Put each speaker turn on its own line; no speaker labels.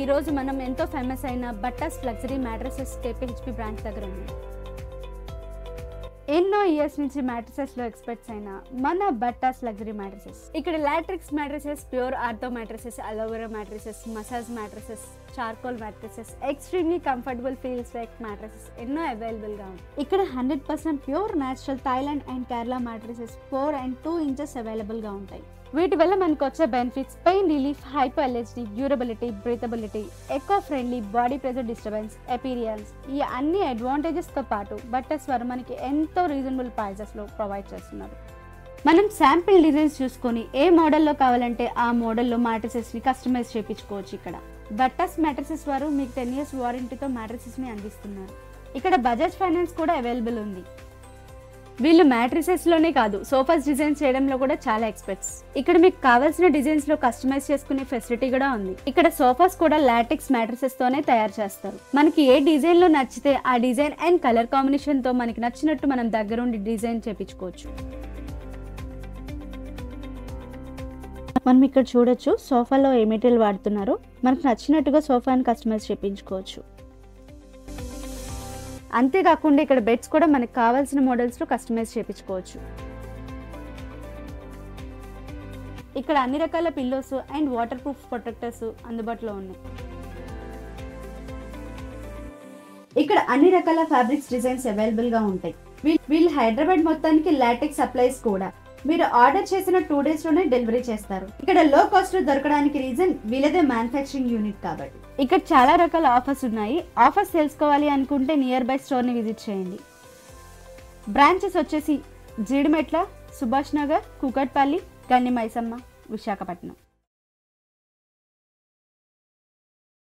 ఈ రోజు మనం ఎంతో ఫేమస్ అయిన బట్టాస్ లగ్జరీ మ్యాట్రెసెస్ కేపీహెచ్పీ బ్రాంచ్ దగ్గర ఉంది. ఎన్నో ఇయర్స్ నుంచి మ్యాట్రెసెస్ లో ఎక్స్పర్ట్స్ అయిన మన బట్టాస్ లగ్జరీ మ్యాట్రెసెస్. ఇక్కడ లాట్రిక్స్ mattresses, pure ortho mattresses, aloe vera mattresses, massage mattresses, charcoal mattresses, extremely comfortable feels like mattresses ఎన్నో అవైలబుల్ గా ఉంది. ఇక్కడ 100% pure natural Thailand and Kerala mattresses 4 and 2 inches available గా ఉంటాయి. వీటి వల్ల మనకు వచ్చే benefits pain relief, hypo allergy, durability, breathability, eco friendly, body pressure disturbance, experience, ఈ అన్ని అడ్వాంటేజెస్ తో పాటు బట్టాస్ వారు మనకి ఎంతో రీజనబుల్ ప్రైజెస్ లో ప్రొవైడ్ చేస్తున్నారు. మనం శాంపిల్ డిజైన్స్ చూసుకొని ఏ మోడల్లో కావాలంటే ఆ మోడల్లో మ్యాట్రెసెస్ ని కస్టమైజ్ చేయించుకోవచ్చు. ఇక్కడ బట్టాస్ మ్యాట్రెసెస్ వారు మీకు 10 years వారంటీతో మ్యాట్రెసెస్ ని అందిస్తున్నారు. ఇక్కడ బజాజ్ ఫైనాన్స్ కూడా అవైలబుల్ ఉంది. వీళ్ళు మ్యాట్రెసెస్ లోనే కాదు, సోఫాస్ డిజైన్ చేయడంలో కూడా చాలా ఎక్స్పర్ట్స్. ఇక్కడ మీకు కావాల్సిన డిజైన్స్ లో కస్టమైజ్ చేసుకునే ఫెసిలిటీ కూడా ఉంది. ఇక్కడ సోఫాస్ కూడా లాటెక్స్ మ్యాట్రెసెస్ తోనే తయారు చేస్తారు. మనకి ఏ డిజైన్ లో నచ్చితే ఆ డిజైన్ అండ్ కలర్ కాంబినేషన్ తో మనకి నచ్చినట్టు మనం దగ్గరుండి డిజైన్ చేయించుకోవచ్చు. మనం ఇక్కడ చూడొచ్చు సోఫాలో ఏ మెటీరియల్ వాడుతున్నారో, మనకు నచ్చినట్టుగా సోఫాని కస్టమైజ్ చేయించుకోవచ్చు. అంతేకాకుండా ఇక్కడ బెడ్స్ కూడా మనకు కావాల్సిన మోడల్స్ లో కస్టమైజ్ చేయించుకోవచ్చు. ఇక్కడ అన్ని రకాల pillows and water proof protectors అందుబాటులో ఉన్నాయి. ఇక్కడ అన్ని రకాల ఫ్యాబ్రిక్స్ డిజైన్స్ అవైలబుల్ గా ఉంటాయి. వీళ్ళు హైదరాబాద్ మొత్తానికి లాటెక్స్ సప్లైస్ కూడా. మీరు ఆర్డర్ చేసిన 2 days లోనే డెలివరీ చేస్తారు. ఇక్కడ లో కాస్ట్ లో దొరకడానికి రీజన్ వీళ్ళదే మ్యానుఫ్యాక్చరింగ్ యూనిట్ కాబట్టి. ఇక్కడ చాలా రకాల ఆఫర్స్ ఉన్నాయి. ఆఫర్స్ తెలుసుకోవాలి అనుకుంటే నియర్ బై స్టోర్ ని విజిట్ చేయండి. బ్రాంచెస్ వచ్చేసి జీడిమెట్ల, సుభాష్ నగర్, కూకట్పల్లి, గండి మైసమ్మ, విశాఖపట్నం.